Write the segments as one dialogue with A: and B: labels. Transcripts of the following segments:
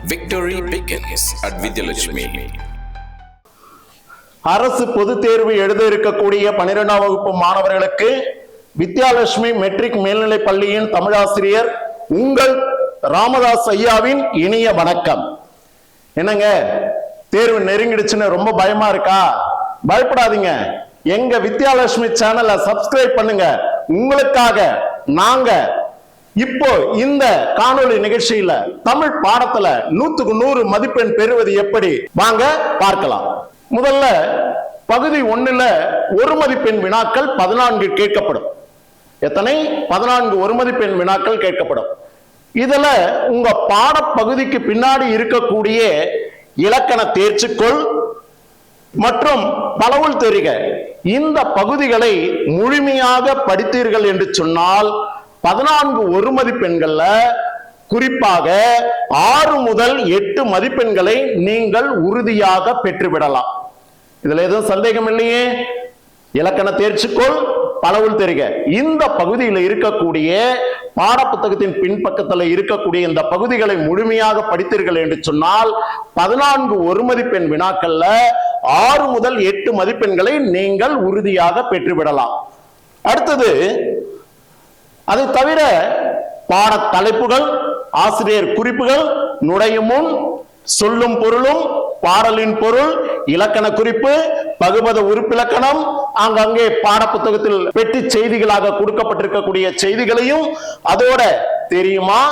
A: Victory begins at Vidyalakshmi.
B: அரசு பொதுத் தேர்வு எழுத இருக்கக்கூடிய 12ஆம் வகுப்பு மாணவர்களுக்கு வித்யாலட்சுமி மெட்ரிக் மேல்நிலை பள்ளியின் தமிழாசிரியர் உங்கள் ராமதாஸ் ஐயாவின் இனிய வணக்கம். என்னங்க தேர்வு நெருங்கிடுச்சுன்னு ரொம்ப பயமா இருக்கா? பயப்படாதீங்க. எங்க வித்யாலட்சுமி சேனலை சப்ஸ்கிரைப் பண்ணுங்க. உங்களுக்காக நாங்க இப்போ இந்த காணொளி நிகழ்ச்சியில தமிழ் பாடத்துல 100க்கு 100 மதிப்பெண் பெறுவது எப்படி வாங்க பார்க்கலாம். முதல்ல பகுதி 1ல ஒரு மதிப்பெண் வினாக்கள் 14 கேட்கப்படும். எத்தனை? 14 ஒரு மதிப்பெண் வினாக்கள் கேட்கப்படும். இதுல உங்க பாடப்பகுதிக்கு பின்னாடி இருக்கக்கூடிய இலக்கண தேர்ச்சிக்கொள் மற்றும் பலவுள் தெரிக இந்த பகுதிகளை முழுமையாக படித்தீர்கள் என்று சொன்னால் 14 ஒரு மதிப்பெண்கள்ல குறிப்பாக 6 முதல் 8 மதிப்பெண்களை நீங்கள் உறுதியாக பெற்றுவிடலாம். இதுல எதுவும் சந்தேகம் இல்லையே. இலக்கண தேர்ச்சிக்கொள் பலவுள் தெரிக இந்த பகுதியில் இருக்கக்கூடிய பாடப்புத்தகத்தின் பின்பக்கத்தில் இருக்கக்கூடிய இந்த பகுதிகளை முழுமையாக படித்தீர்கள் என்று சொன்னால் 14 ஒரு மதிப்பெண் வினாக்கள்ல 6 முதல் 8 மதிப்பெண்களை நீங்கள் உறுதியாக பெற்றுவிடலாம். அடுத்தது, அதை தவிர பாட தலைப்புகள், ஆசிரியர் குறிப்புகள், நுழையும் முன், சொல்லும் பொருளும், பாடலின் பொருள், இலக்கண குறிப்பு, பகுபத உறுப்பிலக்கணம், அங்கங்கே பாடப்புத்தகத்தில் பெட்டி செய்திகளாக கொடுக்கப்பட்டிருக்கக்கூடிய செய்திகளையும் அதோட தெரியுமா,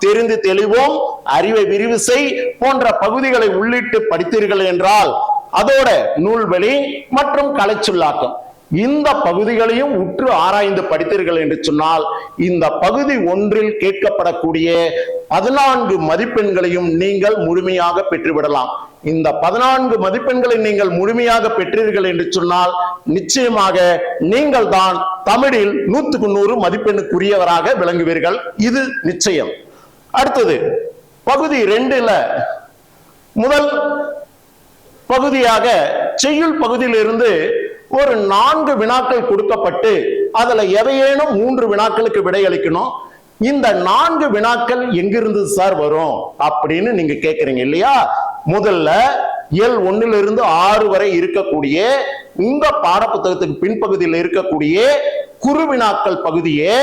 B: தெரிந்து தெளிவோம், அறிவை விரிவு செய் போன்ற பகுதிகளை உள்ளிட்டு படித்தீர்கள் என்றால் அதோட நூல்வெளி மற்றும் கலைச்சொல்லாக்கம் இந்த பகுதிகளையும் உற்று ஆராய்ந்து படித்தீர்கள் என்று சொன்னால் இந்த பகுதி 1ல் கேட்கப்படக்கூடிய 14 மதிப்பெண்களையும் நீங்கள் முழுமையாக பெற்றுவிடலாம். இந்த 14 மதிப்பெண்களை நீங்கள் முழுமையாக பெற்றீர்கள் என்று சொன்னால் நிச்சயமாக நீங்கள் தான் தமிழில் 100க்கு 100 மதிப்பெண்ணுக்குரியவராக விளங்குவீர்கள். இது நிச்சயம். அடுத்தது பகுதி 2ல முதல் பகுதியாக செய்யுள் பகுதியிலிருந்து ஒரு 4 வினாக்கள் கொடுக்கப்பட்டு அதுல எவையேனும் 3 வினாக்களுக்கு விடையளிக்கணும். இந்த 4 வினாக்கள் எங்கிருந்து சார் வரும் அப்படின்னு நீங்க கேக்குறீங்க இல்லையா? முதல்ல இயல் 1லிருந்து 6 வரை இருக்கக்கூடிய உங்க பாடப்புத்தகத்துக்கு பின்பகுதியில் இருக்கக்கூடிய குறுவினாக்கள் பகுதியே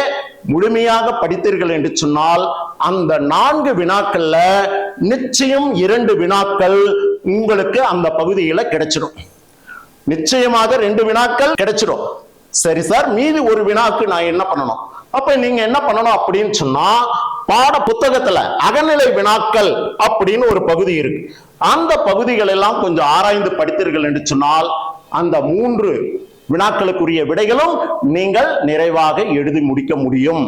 B: முழுமையாக படித்தீர்கள் என்று சொன்னால் அந்த 4 வினாக்கள்ல நிச்சயம் 2 வினாக்கள் உங்களுக்கு அந்த பகுதியில கிடைச்சிடும். நிச்சயமாக 2 வினாக்கள் கிடைச்சிடும். சரி சார், மீதி ஒரு வினாக்கு நான் என்ன பண்ணணும்? அப்ப நீங்க என்ன பண்ணணும் அப்படின்னு சொன்னா பாட புத்தகத்துல அகநிலை வினாக்கள் அப்படின்னு ஒரு பகுதி இருக்கு. அந்த பகுதிகள் எல்லாம் கொஞ்சம் ஆராய்ந்து படித்தீர்கள் என்று சொன்னால் அந்த 3 வினாக்களுக்குரிய விடைகளும் நீங்கள் நிறைவாக எழுதி முடிக்க முடியும்.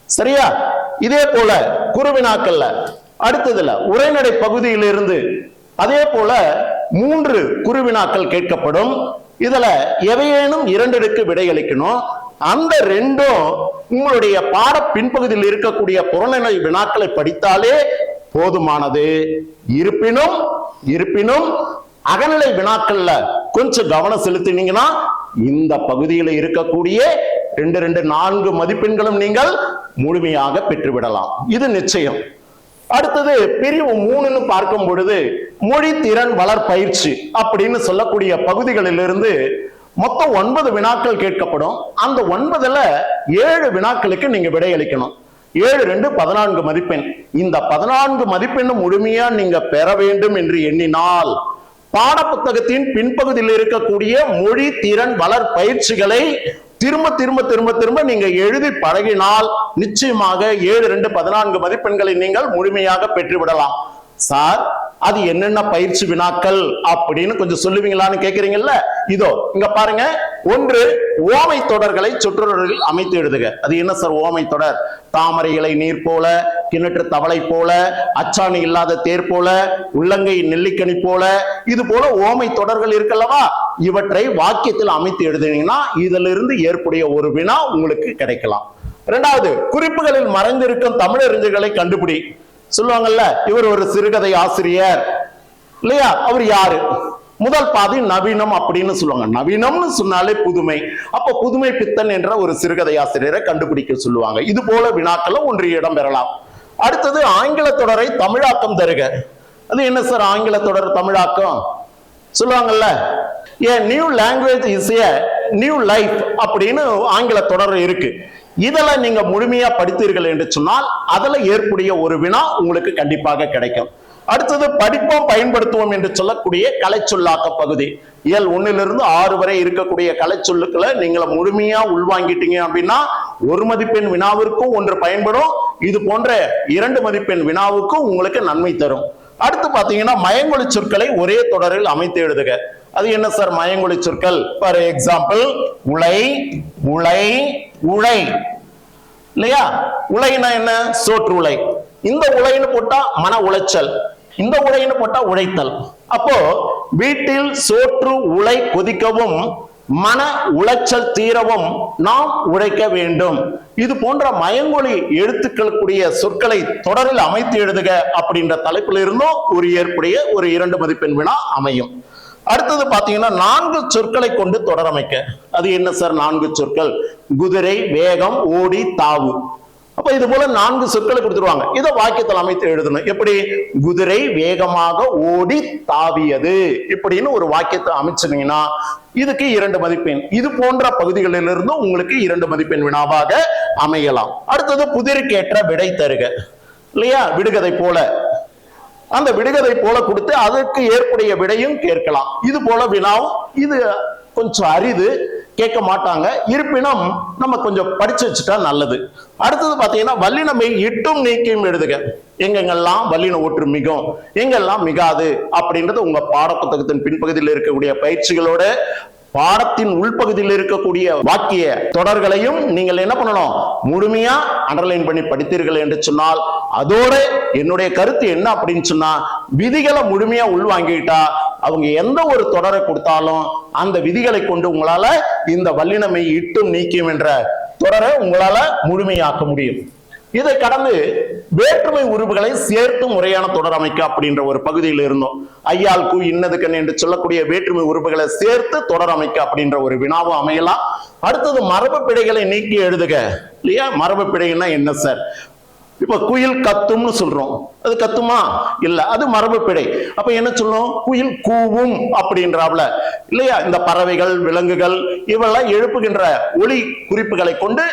B: சரியா? இதே போல குறுவினாக்கள்ல அடுத்ததுல உரைநடை பகுதியிலிருந்து அதே போல 3 குறுவினாக்கள் கேட்கப்படும். இதுல எவையேனும் 2க்கு விடையளிக்கணும். அந்த 2ம் உங்களுடைய பாட பின்பகுதியில் இருக்கக்கூடிய புறநிலை வினாக்களை படித்தாலே போதுமானது. இருப்பினும் அகநிலை வினாக்கள்ல கொஞ்சம் கவனம் செலுத்தினீங்கன்னா இந்த பகுதியில் இருக்கக்கூடிய 4 மதிப்பெண்களும் நீங்கள் முழுமையாக பெற்றுவிடலாம். இது நிச்சயம். அடுத்தது பிரிவு 3ன்னு பார்க்கும் பொழுது மொழி திறன் வளர் பயிற்சி அப்படின்னு சொல்லக்கூடிய பகுதிகளிலிருந்து மொத்தம் 9 வினாக்கள் கேட்கப்படும். அந்த 9ல 7 வினாக்களுக்கு நீங்க விடையளிக்கணும். 7 2 14 மதிப்பெண். இந்த 14 மதிப்பெண்ணும் முழுமையா நீங்க பெற வேண்டும் என்று எண்ணினால் பாடப்புத்தகத்தின் பின்பகுதியில் இருக்கக்கூடிய மொழி திறன் வளர் பயிற்சிகளை திரும்ப நீங்க எழுதி பழகினால் நிச்சயமாக 7 2 14 மதிப்பெண்களை நீங்கள் முழுமையாக பெற்றுவிடலாம். சார், அது என்னென்ன பயிற்சி வினாக்கள் அப்படின்னு கொஞ்சம் சொல்லுவீங்களான்னு கேக்குறீங்கல்ல? இதோ இங்க பாருங்க. 1 ஓமை தொடர்களை சொற்றொடரில் அமைத்து எழுதுக. அது என்ன சார் ஓமை தொடர்? தாமரை இலை நீர் போல, கிணற்று தவளை போல, அச்சாணி இல்லாத தேர் போல, உள்ளங்கை நெல்லிக்கனி போல, இது போல ஓமை தொடர்கள் இருக்கல்லவா? இவற்றை வாக்கியத்தில் அமைத்து எழுதுனீங்கன்னா இதிலிருந்து ஏற்புடைய ஒரு வினா உங்களுக்கு கிடைக்கலாம். 2வது குறிப்புகளில் மறைந்திருக்கும் தமிழறிஞர்களை கண்டுபிடி. சொல்லுவாங்கல்ல, இவர் ஒரு சிறுகதை ஆசிரியர் இல்லையா? அவர் யாரு? முதல் பாதி நவீனம் அப்படின்னு சொல்லுவாங்க. நவீனம்னு சொன்னாலே புதுமை. அப்ப புதுமை பித்தன் என்ற ஒரு சிறுகதை ஆசிரியரை கண்டுபிடிக்க சொல்லுவாங்க. இது போல வினாக்களும் ஒன்று இடம் பெறலாம். அடுத்தது ஆங்கில தொடரை தமிழாக்கம் தருக. அது என்ன சார் ஆங்கில தொடர் தமிழாக்கம்? சொல்லுவாங்கல்ல, a new language is a new life அப்படின்னு ஆங்கில தொடர் இருக்கு. இதெல்லாம் நீங்க முழுமையா படித்தீர்கள் என்று சொன்னால் அதுல ஏற்புடைய ஒரு வினா உங்களுக்கு கண்டிப்பாக கிடைக்கும். அடுத்தது படிப்போம் பயன்படுத்துவோம் என்று சொல்லக்கூடிய கலைச்சொல்லாக்க பகுதி. இயல் 1லிருந்து 6 வரை இருக்கக்கூடிய கலைச்சொல்லுக்களை நீங்க முழுமையா உள்வாங்கிட்டீங்க அப்படின்னா 1 மதிப்பெண் வினாவிற்கும் ஒன்று பயன்படும். இது போன்ற 2 மதிப்பெண் வினாவுக்கும் உங்களுக்கு நன்மை தரும். அடுத்து பாத்தீங்கன்னா மயங்கொலி சொற்களை ஒரே தொடரில் அமைத்து எழுதுக. அது என்ன சார் மயங்கொலி சொற்கள்? ஃபார் எக்ஸாம்பிள் உலை, உலை, உழை இல்லையா? உலைனா என்ன? சோற்று உலை. இந்த உலைன்னு போட்டா மன உளைச்சல், இந்த உலைன்னு போட்டா உழைத்தல். அப்போ வீட்டில் சோற்று உலை கொதிக்கவும் மன உளைச்சல் தீரவும் நாம் உழைக்க வேண்டும். இது போன்ற மயங்கொலி எழுத்துக்களுக்குரிய சொற்களை தொடரில் அமைத்து எழுதுக அப்படின்ற தலைப்பில் இருந்தும் ஒரு ஏற்புடைய ஒரு 2 மதிப்பெண் வினா அமையும். அடுத்தது பாத்தீங்கன்னா 4 சொற்களை கொண்டு தொடர் அமைக்க. அது என்ன சார் 4 சொற்கள்? குதிரை, வேகம், ஓடி, தாவு. அப்ப இது போல 4 சொற்களை கொடுத்துருவாங்க. இதை வாக்கியத்தில் அமைத்து எழுதணும். எப்படி? குதிரை வேகமாக ஓடி தாவியது இப்படின்னு ஒரு வாக்கியத்தை அமைச்சிருந்தீங்கன்னா இதுக்கு 2 மதிப்பெண். இது போன்ற பகுதிகளிலிருந்து உங்களுக்கு 2 மதிப்பெண் வினாவாக அமையலாம். அடுத்தது புதிருக்கேற்ற விடை தருக இல்லையா? விடுகதை போல, அந்த விடுகதை போல கொடுத்து அதற்கு ஏற்புடைய விடையும் கேட்கலாம். இது போல வினாவும் இது கொஞ்சம் அரிது, கேட்க மாட்டாங்க. இருப்பினும் நம்ம கொஞ்சம் படிச்சு வச்சுட்டா நல்லது. அடுத்தது பாத்தீங்கன்னா வல்லினமை இட்டும் நீக்கியும் எழுதுக. எங்கெங்கெல்லாம் வல்லின ஒற்று மிகும், எங்கெல்லாம் மிகாது அப்படின்றது உங்க பாட புத்தகத்தின் பின்பகுதியில் இருக்கக்கூடிய பயிற்சிகளோட பாடத்தின் உள்பகுதியில் இருக்கக்கூடிய வாக்கிய தொடர்களையும் நீங்கள் என்ன பண்ணணும்? முழுமையா அண்டர்லைன் பண்ணி படித்தீர்கள் என்று சொன்னால் அதோட என்னுடைய கருத்து என்ன அப்படின்னு சொன்னா விதிகளை முழுமையா உள்வாங்கிட்டா அவங்க எந்த ஒரு தொடரை கொடுத்தாலும் அந்த விதிகளை கொண்டு உங்களால இந்த வல்லினமை இட்டும் நீக்கியும் என்ற தொடரை உங்களால முழுமையாக்க முடியும். இதை கடந்து வேற்றுமை உருவுகளை சேர்த்து முறையான தொடர் அமைக்க அப்படின்ற ஒரு பகுதியில் இருந்தோம். ஐயால் கு இன்னதுக்கன் என்று சொல்லக்கூடிய வேற்றுமை உருவுகளை சேர்த்து தொடர் அமைக்க அப்படின்ற ஒரு வினாவும் அமையலாம். அடுத்தது மரபு பிழைகளை நீக்கி எழுதுக இல்லையா? மரபு பிழைன்னா என்ன சார்? இப்ப குயில் கத்தும்னு சொல்றோம், அது கத்துமா? இல்ல, அது மரபு பிழை. அப்ப என்ன சொல்லும்? குயில் கூவும் அப்படின்றாப்ல இல்லையா? இந்த பறவைகள், விலங்குகள் இவெல்லாம் எழுப்புகின்ற ஒலி குறிப்புகளை கொண்டு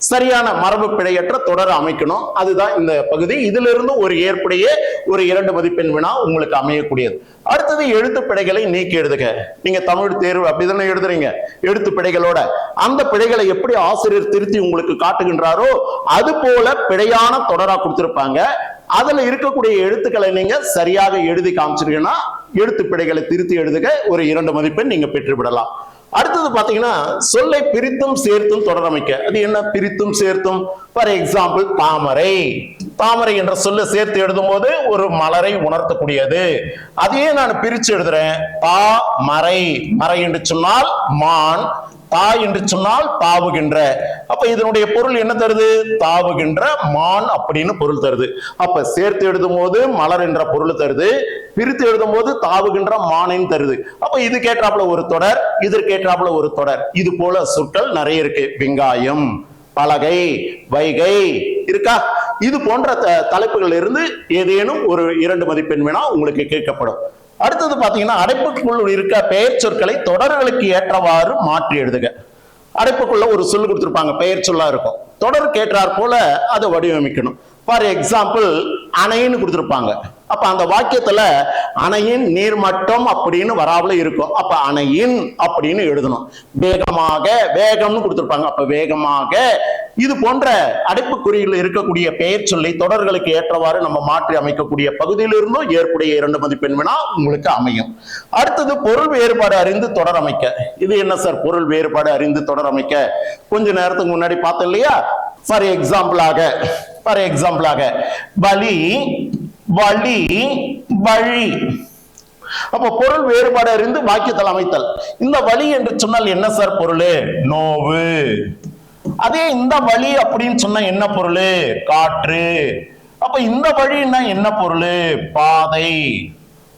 B: சரியான மரபு பிழையற்ற தொடர் அமைக்கணும். அதுதான் இந்த பகுதி. இதுல இருந்து ஒரு ஏற்புடைய ஒரு 2 மதிப்பெண் வினா உங்களுக்கு அமையக்கூடியது. அடுத்தது எழுத்து பிழைகளை நீக்கி எழுதுக. நீங்க தமிழ் தேர்வு அப்படிதானே எழுதுறீங்க, எழுத்து பிழைகளோட அந்த பிழைகளை எப்படி ஆசிரியர் திருத்தி உங்களுக்கு காட்டுகின்றாரோ அது போல பிழையான தொடரா கொடுத்திருப்பாங்க. அதுல இருக்கக்கூடிய எழுத்துக்களை நீங்க சரியாக எழுதி காமிச்சிருக்கீங்கன்னா எழுத்து பிழைகளை திருத்தி எழுதுக, ஒரு 2 மதிப்பெண் நீங்க பெற்றுவிடலாம். அடுத்தது பாத்தீங்கன்னா சொல்லை பிரித்தும் சேர்த்தும் தொடர் அமைக்க. அது என்ன பிரித்தும் சேர்த்தும்? ஃபார் எக்ஸாம்பிள் தாமரை. தாமரை என்ற சொல்ல சேர்த்து எழுதும் போது ஒரு மலரை உணர்த்தக்கூடியது. அதையே நான் பிரிச்சு எழுதுறேன். தா மறை. மறை என்று சொன்னால் மான், தா என்று சொன்னால் தாவுகின்ற. அப்ப இதனுடைய பொருள் என்ன தருது? தாவுகின்ற மான் அப்படின்னு பொருள் தருது. அப்ப சேர்த்து எழுதும் போது மலர் என்ற பொருள் தருது, பிரித்து எழுதும் போது தாவுகின்ற மானின் தருது. அப்ப இது கேட்டாப்புல ஒரு தொடர், இதற்கு கேட்டாப்புல ஒரு தொடர். இது போல சொற்கள் நிறைய இருக்கு. வெங்காயம், பலகை, வைகை இருக்கா? இது போன்ற தலைப்புகள் இருந்து ஏதேனும் ஒரு 2 மதிப்பெண் வேணா உங்களுக்கு கேட்கப்படும். அடுத்தது பாத்தீங்கன்னா அடைப்புக்குள் இருக்க பெயர் சொற்களை தொடர்களுக்கு ஏற்றவாறு மாற்றி எழுதுக. அடைப்புக்குள்ள ஒரு சொல் கொடுத்திருப்பாங்க, பெயர் சொல்லா இருக்கும். தொடர் கேட்டார் போல அதை வடிவமைக்கணும். ஃபார் எக்ஸாம்பிள் அணைன்னு கொடுத்திருப்பாங்க. அப்ப அந்த வாக்கியத்துல அணையின் நீர்மட்டம் அப்படின்னு வராமல இருக்கும். அப்ப அணையின் அப்படின்னு எழுதணும். வேகமாக, வேகம்னு கொடுத்திருப்பாங்க. அப்ப வேகமாக. இது போன்ற அடைப்புக்குறியில் இருக்கக்கூடிய பெயர் சொல்லி தொடர்களுக்கு ஏற்றவாறு நம்ம மாற்றி அமைக்கக்கூடிய பகுதியிலிருந்தும் ஏற்புடைய 2 மதிப்பெண் வினா உங்களுக்கு அமையும். அடுத்தது பொருள் வேறுபாடு அறிந்து தொடர் அமைக்க. இது என்ன சார் பொருள் வேறுபாடு அறிந்து தொடர் அமைக்க? கொஞ்ச நேரத்துக்கு முன்னாடி பார்த்தோம் இல்லையா? ஃபார் எக்ஸாம்பிளாக வலி, வழி, வழி. அப்ப பொருள் வேறுபாடு அறிந்து வாக்கியத்தில் அமைத்தல். இந்த வலி என்று சொன்னால் என்ன சார் பொருள்? நோவு. அதே இந்த வழி அப்படின்னு சொன்னா என்ன பொருள்? காற்று. அப்ப இந்த வழின்னா என்ன பொருள்? பாதை.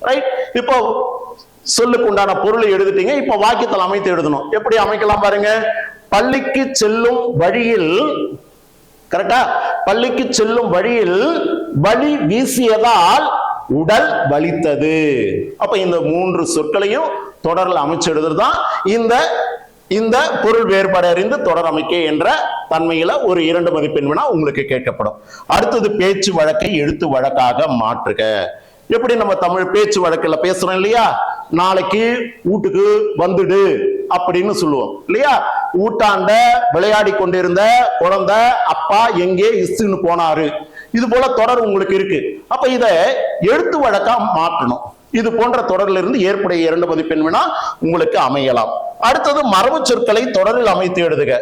B: ரைட்? இப்போ சொல்லுக்கு உண்டான பொருளை எழுதிட்டீங்க. இப்ப வாக்கியத்தில் அமைத்து எழுதணும். எப்படி அமைக்கலாம் பாருங்க. பள்ளிக்கு செல்லும் வழியில், கரெக்டா, பள்ளிக்கு செல்லும் வழியில் வழி வீசியதால் உடல் வலித்தது. அப்ப இந்த 3 சொற்களையும் தொடர்ல அமைச்சு எழுதுறதுதான் இந்த பொருள் வேறுபாடு அறிந்து தொடர் அமைக்க என்ற தன்மையில ஒரு 2 மதிப்பெண் வினா உங்களுக்கு கேட்கப்படும். அடுத்தது பேச்சு வழக்கை எழுத்து வழக்காக மாற்றுக. எப்படி நம்ம தமிழ் பேச்சு வழக்கில் பேசுறோம் இல்லையா, நாளைக்கு வீட்டுக்கு வந்துடு அப்படின்னு சொல்லுவோம் இல்லையா. ஊட்டாண்ட விளையாடி கொண்டிருந்த குழந்தை அப்பா எங்கே இஸ்ன்னு போனாரு, இது போல தொடர் உங்களுக்கு இருக்கு. அப்ப இத எழுத்து வழக்கா மாற்றணும். இது போன்ற தொடரில் இருந்து ஏற்புடைய 2 மதிப்பெண் வினா உங்களுக்கு அமையலாம். அடுத்தது மரபு சொற்களை தொடரில் அமைத்து எழுதுக.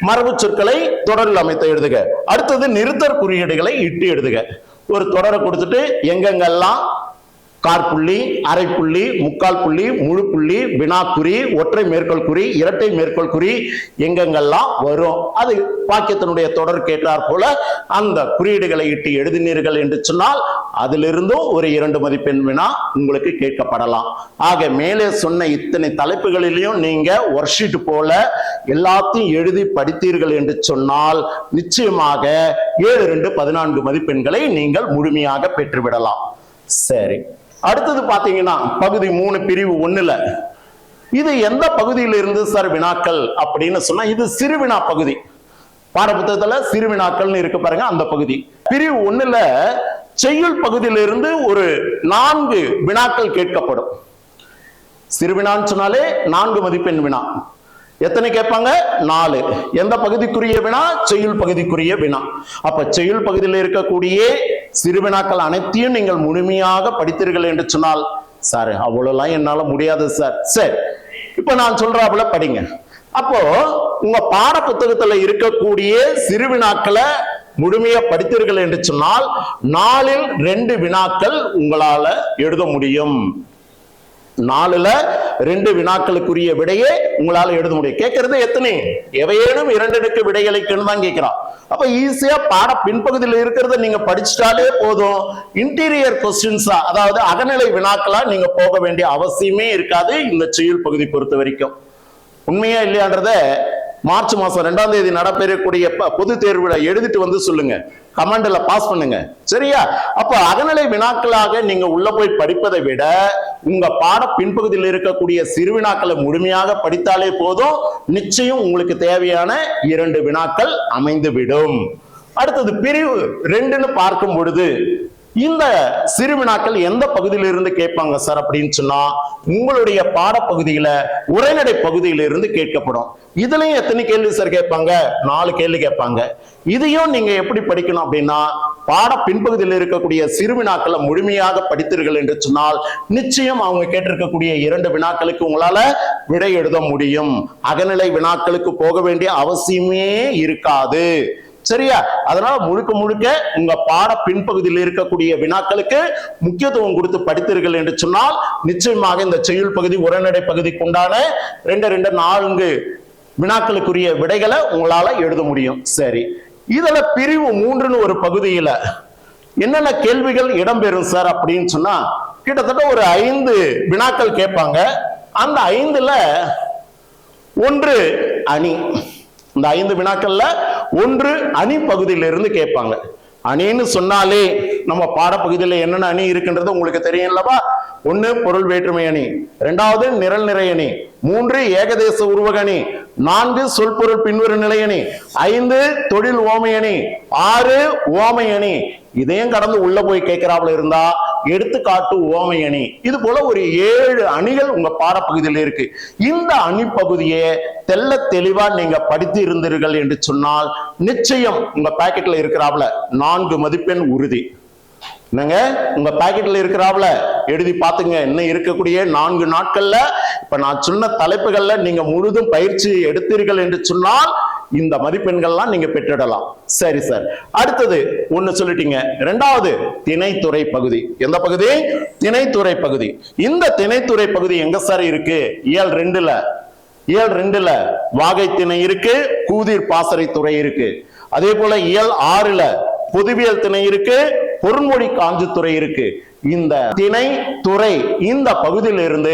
B: மரபு சொற்களை தொடரில் அமைத்து எழுதுக. அடுத்தது நிறுத்தற் குறியீடுகளை இட்டு எழுதுக. ஒரு தொடரை கொடுத்துட்டு எங்கெங்கெல்லாம் காற்புள்ளி, அரைப்புள்ளி, முக்கால் புள்ளி, முழு புள்ளி, வினாக்குறி, ஒற்றை மேற்கோள் குறி, இரட்டை மேற்கோள் குறி எங்கெங்கெல்லாம் வரும், அது வாக்கியத்தினுடைய தொடர் கேட்டார் போல அந்த குறியீடுகளை இட்டு எழுதினீர்கள் என்று சொன்னால் அதிலிருந்தும் ஒரு 2 மதிப்பெண் வினா உங்களுக்கு கேட்கப்படலாம். ஆக மேலே சொன்ன இத்தனை தலைப்புகளிலையும் நீங்க ஒர்க் ஷீட் போல எல்லாத்தையும் எழுதி படித்தீர்கள் என்று சொன்னால் நிச்சயமாக 7 14 மதிப்பெண்களை நீங்கள் முழுமையாக பெற்றுவிடலாம். சரி, அடுத்தது பாத்தீங்கன்னா பகுதி 3 பிரிவு 1ல இது எந்த பகுதியில இருந்து சார் வினாக்கள் அப்படின்னு சொன்னா, இது சிறுவினா பகுதி. பாடப்புத்தகத்துல சிறுவினாக்கள் இருக்கு பாருங்க, அந்த பகுதி. பிரிவு 1ல செய்யுள் பகுதியிலிருந்து ஒரு 4 வினாக்கள் கேட்கப்படும். சிறுவினான்னு சொன்னாலே 4 மதிப்பெண் வினா. எத்தனை கேட்பாங்க? 4. எந்த பகுதிக்குரிய வினா? செய்யுள் பகுதிக்குரிய வினா. அப்ப செய்யுள் பகுதியில் இருக்கக்கூடிய சிறுவினாக்கள் அனைத்தையும் நீங்கள் முழுமையாக படித்தீர்கள் என்று சொன்னால், சார் அவ்வளவுலாம் என்னால முடியாது சார். சரி, இப்ப நான் சொல்றாப்புல படிங்க. அப்போ உங்க பாட புத்தகத்துல இருக்கக்கூடிய சிறுவினாக்களை முழுமையா படித்தீர்கள் என்று சொன்னால் 4ல் 2 வினாக்கள் உங்களால எழுத முடியும். 4ல் 2 வினாக்களுக்குரிய விடையே உங்களால எழுத முடியும். கேட்கறது எத்தனை? எவையேனும் 2க்கு விடையளிக்கணும் தான் கேட்கிறான். அப்ப ஈஸியா பாட பின்பகுதியில் இருக்கிறத நீங்க படிச்சுட்டாலே போதும். இன்டீரியர் கொஸ்டின்ஸா, அதாவது அகநிலை வினாக்களா நீங்க போக வேண்டிய அவசியமே இருக்காது இந்த செய்யுள் பகுதி பொறுத்த வரைக்கும். உண்மையா இல்லையான்றத மார்ச் மாசம் 2ஆம் தேதி நடைபெறக்கூடிய பொது தேர்வுல எழுதிட்டு வந்து சொல்லுங்க, கமெண்ட்ல பாஸ் பண்ணுங்க. சரியா? அப்ப அகநிலை வினாக்களாக நீங்க உள்ள போய் படிப்பதை விட உங்க பாட பின்பகுதியில் இருக்கக்கூடிய சிறுவினாக்களை முழுமையாக படித்தாலே போதும், நிச்சயம் உங்களுக்கு தேவையான 2 வினாக்கள் அமைந்து விடும். அடுத்தது பிரிவு 2ன்னு பார்க்கும் பொழுது இந்த சிறுவினாக்கள் எந்த பகுதியிலிருந்து கேட்பாங்க சார் அப்படின்னு சொன்னா, உங்களுடைய பாடப்பகுதியில உரைநடை பகுதியிலிருந்து கேட்கப்படும். இதுலயும் எத்தனை கேள்வி சார் கேட்பாங்க? 4 கேள்வி கேட்பாங்க. இதையும் நீங்க எப்படி படிக்கணும் அப்படின்னா, பாட பின்பகுதியில் இருக்கக்கூடிய சிறுவினாக்களை முழுமையாக படித்தீர்கள் என்று சொன்னால் நிச்சயம் அவங்க கேட்டிருக்கக்கூடிய 2 வினாக்களுக்கு உங்களால விடை எழுத முடியும். அகநிலை வினாக்களுக்கு போக வேண்டிய அவசியமே இருக்காது. சரியா? அதனால முழுக்க முழுக்க உங்க பாட பின்பகுதியில் இருக்கக்கூடிய வினாக்களுக்கு முக்கியத்துவம் கொடுத்து படித்தீர்கள் என்று சொன்னால் நிச்சயமாக இந்த செய்யுள் பகுதி உரைநடை பகுதிக்கு உண்டான 2 4 வினாக்களுக்குரிய விடைகளை உங்களால எழுத முடியும். சரி, இதுல பிரிவு 3ன்னு ஒரு பகுதியில என்னென்ன கேள்விகள் இடம்பெறும் சார் அப்படின்னு சொன்னா, கிட்டத்தட்ட ஒரு 5 வினாக்கள் கேட்பாங்க. அந்த 5ல 1 அணி. இந்த 5 வினாக்கள்ல 1 அணி பகுதியிலிருந்து கேட்பாங்க. அணின்னு சொன்னாலே நம்ம பாடப்பகுதியில என்னென்ன அணி இருக்குன்றது உங்களுக்கு தெரியும் அல்லவா? 1 பொருள் வேற்றுமை அணி, 2வது நிரல் நிறை அணி, 3 ஏகதேச உருவக அணி, 4 சொல்பொருள் பின்வரு நிலை அணி, 5 தொழில் ஓமை அணி, 6 ஓமை அணி. இதையும் கடந்து உள்ள போய் கேட்கிறாப்புல இருந்தா எடுத்துக்காட்டு ஓமை அணி. இது போல ஒரு 7 அணிகள் உங்க பாடப்பகுதியில் இருக்கு. இந்த அணி பகுதியை தெல்ல தெளிவா நீங்க படித்து இருந்தீர்கள் என்று சொன்னால் நிச்சயம் உங்க பாக்கெட்ல இருக்கிறாப்புல 4 மதிப்பெண் உறுதி. என்னங்க, உங்க பாக்கெட்ல இருக்கிறாப்புல எழுதி பாத்துங்க. இன்னும் இருக்கக்கூடிய 4 நாட்கள்ல இப்ப நான் சொன்ன தலைப்புகள்ல நீங்க முழுதும் பயிற்சி எடுத்தீர்கள் என்று சொன்னால் இந்த மதிப்பெண்கள்லாம் நீங்க பெற்றிடலாம். சரி சார், அடுத்தது 1 சொல்லிட்டீங்க. 2வது திணைத்துறை பகுதி. எந்த பகுதி? திணைத்துறை பகுதி. இந்த திணைத்துறை பகுதி எங்க சார் இருக்கு? இயல் 2ல வாகை திணை இருக்கு, கூதிர் பாசறை துறை இருக்கு. அதே போல இயல் 6ல பொதுவியல் திணை இருக்கு, பொருண்மொழி காஞ்சித்துறை இருக்கு. இந்த திணை துறை இந்த பகுதியிலிருந்து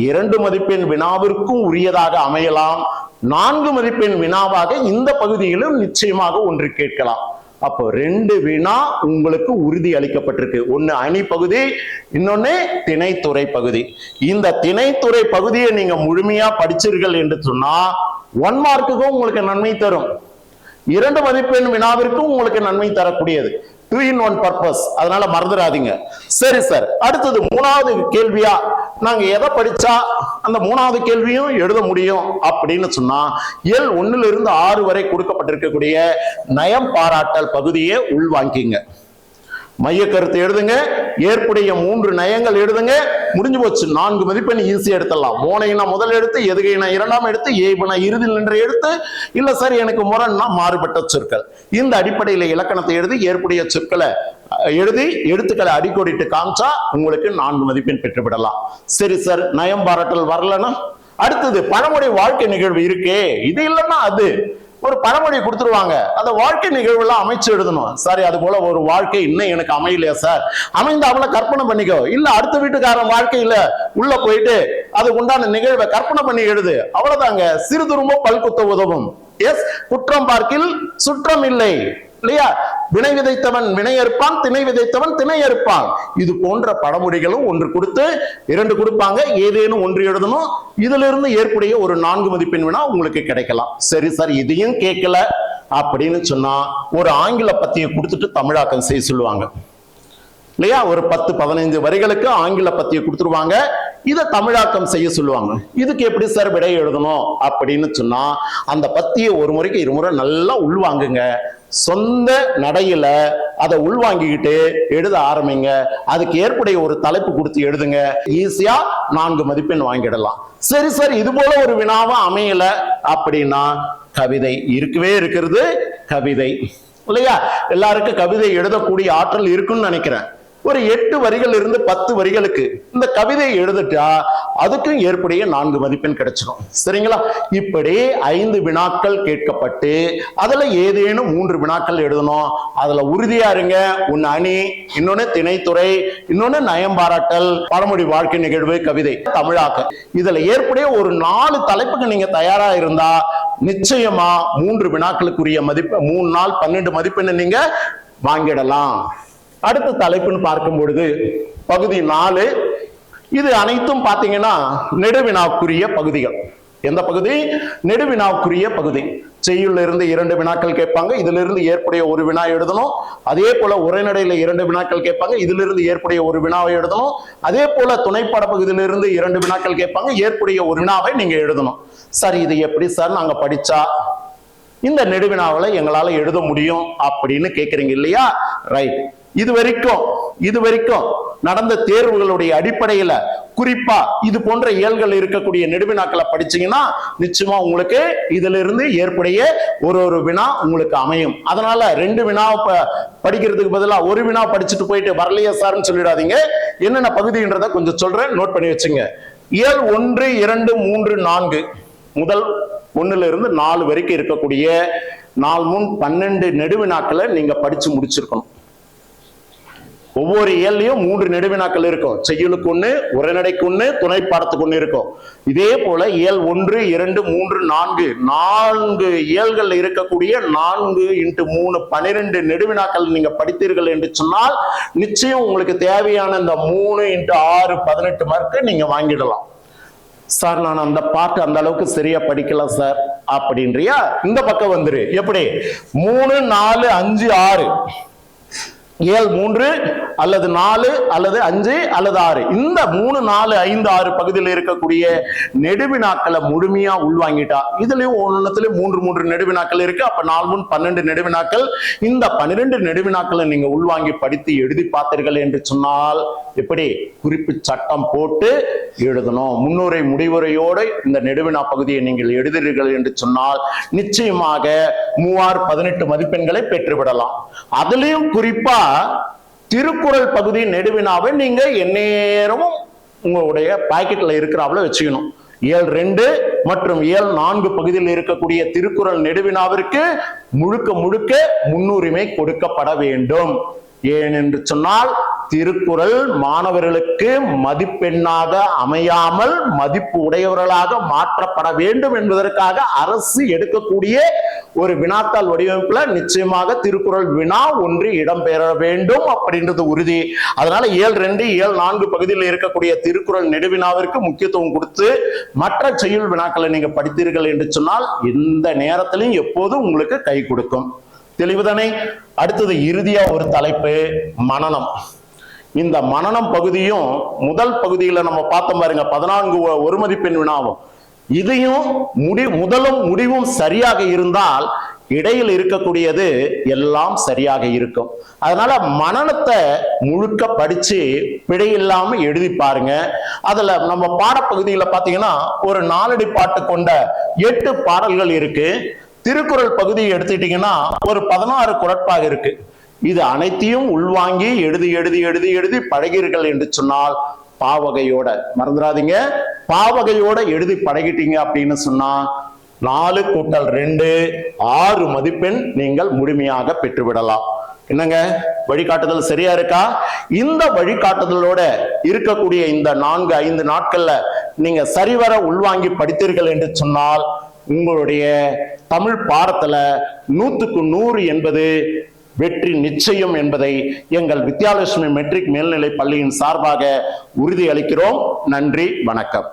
B: 2 மதிப்பெண் வினாவிற்கும் உரியதாக அமையலாம். 4 மதிப்பெண் வினாவாக இந்த பகுதியிலும் நிச்சயமாக ஒன்று கேட்கலாம். அப்போ 2 வினா உங்களுக்கு உறுதி அளிக்கப்பட்டிருக்கு. ஒன்னு அணி பகுதி, இன்னொன்னு திணைத்துறை பகுதி. இந்த திணைத்துறை பகுதியை நீங்க முழுமையா படிச்சீர்கள் என்று சொன்னா 1 மார்க்குக்கும் உங்களுக்கு நன்மை தரும், 2 மதிப்பெண் வினாவிற்கும் உங்களுக்கு நன்மை தரக்கூடியது. 2 in 1 பர்பஸ். அதனால மறந்துடாதீங்க. சரி சார், அடுத்தது 3வது கேள்வியா நாங்க எதை படிச்சா அந்த 3வது கேள்வியும் எழுத முடியும் அப்படின்னு சொன்னா, இயல் 1 - 6 வரை கொடுக்கப்பட்டிருக்கக்கூடிய நயம் பாராட்டல் பகுதியை உள்வாங்கிங்க. மைய கருத்து எழுதுங்க, ஏற்புடைய 3 நயங்கள் எழுதுங்க, முடிஞ்சு போச்சு. 4 மதிப்பெண் ஈஸியா எடுத்துடலாம். மோனைனா முதல் எழுத்து, எதுகைனா 2ஆம் எழுத்து, ஏய்பனா இறுதியில் நின்ற எழுத்து, இல்ல சார் எனக்கு முரண்னா மாறுபட்ட சொற்கள். இந்த அடிப்படையில இலக்கணத்தை எழுதி ஏற்புடைய சொற்களை எழுதி எழுத்துக்களை அடிக்கோடிட்டு காமிச்சா உங்களுக்கு 4 மதிப்பெண் பெற்றுவிடலாம். சரி சார், நயம் பாராட்டல் வரலன்னா அடுத்தது பழமொழி வாழ்க்கை நிகழ்வு இருக்கே, இது இல்லைன்னா அது ஒரு பழமொழி கொடுத்துருவாங்க, அந்த வாழ்க்கை நிகழ்வுலாம் அமைச்சு எழுதணும். சாரி, அது போல ஒரு வாழ்க்கை இன்னும் எனக்கு அமையலையா சார், அமைந்த அவளை கற்பனை பண்ணிக்கோ, இல்ல அடுத்த வீட்டுக்காரன் வாழ்க்கையில உள்ள போயிட்டு அதுக்கு உண்டான நிகழ்வை கற்பனை பண்ணி எழுது, அவ்வளவுதாங்க. சிறு துரும்ப பல்குத்த உதவும். எஸ், குற்றம் பார்க்கில் சுற்றம் இல்லை இல்லையா? வினை விதைத்தவன் வினை அறுப்பான், திணை விதைத்தவன் திணை அறுப்பான். இது போன்ற பழமொழிகளும் 1 கொடுத்து 2 கொடுப்பாங்க, ஏதேனும் 1 எழுதணும். இதுல இருந்து ஏற்புடைய ஒரு 4 மதிப்பெண் வினா உங்களுக்கு கிடைக்கலாம். சரி சார், இதையும் கேட்கல அப்படின்னு சொன்னா ஒரு ஆங்கில பத்தியை கொடுத்துட்டு தமிழாக்கம் செய்ய சொல்லுவாங்க இல்லையா? ஒரு 10-15 வரிகளுக்கு ஆங்கில பத்தியை கொடுத்துருவாங்க, இதை தமிழாக்கம் செய்ய சொல்லுவாங்க. இதுக்கு எப்படி சார் விடை எழுதணும் அப்படின்னு சொன்னா, அந்த பத்தியை ஒரு முறைக்கு 2 முறை நல்லா உள்வாங்குங்க. சொந்த நடையில அதை உள்வாங்கிக்கிட்டு எழுத ஆரம்பிங்க. அதுக்கு ஏற்புடைய ஒரு தலைப்பு கொடுத்து எழுதுங்க. ஈஸியா 4 மதிப்பெண் வாங்கிடலாம். சரி சார், இது போல ஒரு வினாவா அமையல அப்படின்னா கவிதை இருக்கவே இருக்கிறது. கவிதை இல்லையா? எல்லாருக்கும் கவிதை எழுதக்கூடிய ஆற்றல் இருக்குன்னு நினைக்கிறேன். ஒரு 8 வரிகள் இருந்து 10 வரிகளுக்கு இந்த கவிதை எழுதிட்டா அதுக்கும் ஏற்புடைய 4 மதிப்பெண் கிடைச்சிடும். சரிங்களா? இப்படி 5 வினாக்கள் கேட்கப்பட்டு அதுல ஏதேனும் 3 வினாக்கள் எழுதணும். அதுல உறுதியா இருங்க. ஒன்னு அணி, இன்னொன்னு திணைத்துறை, இன்னொன்னு நயம் பாராட்டல், பழமொழி வாழ்க்கை நிகழ்வு, கவிதை, தமிழாக்கம். இதுல ஏற்புடைய ஒரு 4 தலைப்புக்கு நீங்க தயாரா இருந்தா நிச்சயமா 3 வினாக்களுக்குரிய மதிப்பு 3 நாள் 12 மதிப்பெண் நீங்க வாங்கிடலாம். அடுத்த தலைப்புன்னு பார்க்கும் பொழுது பகுதி 4. இது அனைத்தும் பாத்தீங்கன்னா நெடுவினாக்குரிய பகுதிகள். எந்த பகுதி? நெடுவினாக்குரிய பகுதி. செய்யுள்ள இருந்து 2 வினாக்கள் கேட்பாங்க, இதுல இருந்து ஏற்புடைய ஒரு வினா எழுதணும். அதே போல உரைநடையில 2 வினாக்கள் கேட்பாங்க, இதுல இருந்து ஏற்புடைய ஒரு வினாவை எழுதணும். அதே போல துணைப்பாட பகுதியிலிருந்து 2 வினாக்கள் கேட்பாங்க, ஏற்புடைய ஒரு வினாவை நீங்க எழுதணும். சரி, இது எப்படி சார் நாங்க படிச்சா இந்த நெடுவினாவில் எங்களால எழுத முடியும் அப்படின்னு கேக்குறீங்க இல்லையா? ரைட். இது வரைக்கும் நடந்த தேர்வுகளுடைய அடிப்படையில குறிப்பா இது போன்ற இயல்கள் இருக்கக்கூடிய நெடுவினாக்களை படிச்சீங்கன்னா நிச்சயமா உங்களுக்கு இதுல இருந்து ஏற்புடைய ஒரு வினா உங்களுக்கு அமையும். அதனால 2 வினாவை படிக்கிறதுக்கு பதிலா ஒரு வினா படிச்சுட்டு போயிட்டு வரலையா சார்ன்னு சொல்லிடாதீங்க. என்னென்ன பகுதின்றத கொஞ்சம் சொல்றேன், நோட் பண்ணி வச்சுங்க. இயல் 1, 2, 3, 4 முதல் 1 இருந்து 4 வரைக்கும் இருக்கக்கூடிய 4 3 12 நெடுவினாக்களை நீங்க படிச்சு முடிச்சிருக்கணும். ஒவ்வொரு இயல்லையும் 3 நெடுவினாக்கள் இருக்கும். செய்யுளுக்கு 1, உரைநடைக்கு 1, துணைப்பாடத்துக்கு 1 இருக்கும். இதே போல இயல் 1, 2, 3, 4 இயல்கள் இருக்கக்கூடிய 4 × 3 12 நெடுவினாக்கள் நீங்க படித்தீர்கள் என்று சொன்னால் நிச்சயம் உங்களுக்கு தேவையான இந்த 3 × 6 18 மார்க்கு நீங்க வாங்கிடலாம். சார், நான் அந்த பாட்டு அந்த அளவுக்கு சரியா படிக்கல சார் அப்படின்றியா, இந்த பக்கம் வந்துரு. எப்படி? 3 4 5 6 இயல் 3 அல்லது 4 அல்லது 5 அல்லது 6 இந்த 3 4 5 6 பகுதியில் இருக்கக்கூடிய நெடுவினாக்களை முழுமையா உள்வாங்கிட்டா இதுலயும் ஒன்னொன்னுலயும் 3 நெடுவினாக்கள் இருக்கு. அப்ப 4 3 12 நெடுவினாக்கள். இந்த 12 நெடுவினாக்களை நீங்க உள்வாங்கி படித்து எழுதி பார்த்தீர்கள் என்று சொன்னால் எப்படி குறிப்பு சட்டம் போட்டு எழுதணும். முன்னுரை முடிவுரையோடு இந்த நெடுவினா பகுதியை நீங்கள் எழுதுகிறீர்கள் என்று சொன்னால் நிச்சயமாக 3 18 மதிப்பெண்களை பெற்றுவிடலாம். அதுலயும் குறிப்பா திருக்குறள் பகுதி நெடுவினாவை நீங்க எந்நேரமும் உங்களுடைய பாக்கெட்ல இருக்கிறாப்புல வச்சுக்கணும். இயல் 2 மற்றும் இயல் 4 பகுதியில் இருக்கக்கூடிய திருக்குறள் நெடுவினாவிற்கு முழுக்க முன்னுரிமை கொடுக்கப்பட வேண்டும். ஏனென்று சொன்னால் திருக்குறள் மாணவர்களுக்கு மதிப்பெண்ணாக அமையாமல் மதிப்பு உடையவர்களாக மாற்றப்பட வேண்டும் என்பதற்காக அரசு எடுக்கக்கூடிய ஒரு வினாத்தாள் வடிவமைப்புல நிச்சயமாக திருக்குறள் வினா ஒன்று இடம்பெற வேண்டும் அப்படின்றது உறுதி. அதனால 7.2, 7.4 பகுதியில் இருக்கக்கூடிய திருக்குறள் நெடுவினாவிற்கு முக்கியத்துவம் கொடுத்து மற்ற செய்யுள் வினாக்களை நீங்க படித்தீர்கள் என்று சொன்னால் இந்த நேரத்திலும் எப்போதும் உங்களுக்கு கை கொடுக்கும். தெளிவுதானே? அடுத்தது இறுதியா ஒரு தலைப்பு மனனம். இந்த மனனம் பகுதியும் முதல் பகுதியில நம்ம பார்த்தோம் பாருங்க, 14 ஒரு மதிப்பெண் வினாவும். இதையும் முதலும் முடிவும் சரியாக இருந்தால் இடையில் இருக்கக்கூடியது எல்லாம் சரியாக இருக்கும். அதனால மனனத்தை முழுக்க படிச்சு பிழை இல்லாம எழுதி பாருங்க. அதுல நம்ம பாடப்பகுதியில பாத்தீங்கன்னா ஒரு 4 அடி பாட்டு கொண்ட 8 பாடல்கள் இருக்கு. திருக்குறள் பகுதியை எடுத்துட்டீங்கன்னா ஒரு 16 குறட்பாக இருக்கு. இது அனைத்தையும் உள்வாங்கி எழுதி எழுதி எழுதி எழுதி பழகீர்கள் என்று சொன்னால் பாவகையோட, மறந்துடாதீங்க, பாவகையோட எழுதி பழகிட்டீங்க அப்படின்னு சொன்னா 4 கூட்டல் 2 6 மதிப்பெண் நீங்கள் முழுமையாக பெற்றுவிடலாம். என்னங்க, வழிகாட்டுதல் சரியா இருக்கா? இந்த வழிகாட்டுதலோட இருக்கக்கூடிய இந்த 4-5 நாட்கள்ல நீங்க சரிவர உள்வாங்கி படித்தீர்கள் என்று சொன்னால் உங்களுடைய தமிழ் பாடத்துல 100க்கு 100 என்பது வெற்றி நிச்சயம் என்பதை எங்கள் வித்யாலட்சுமி மெட்ரிக் மேல்நிலை பள்ளியின் சார்பாக உறுதி அளிக்கிறோம். நன்றி, வணக்கம்.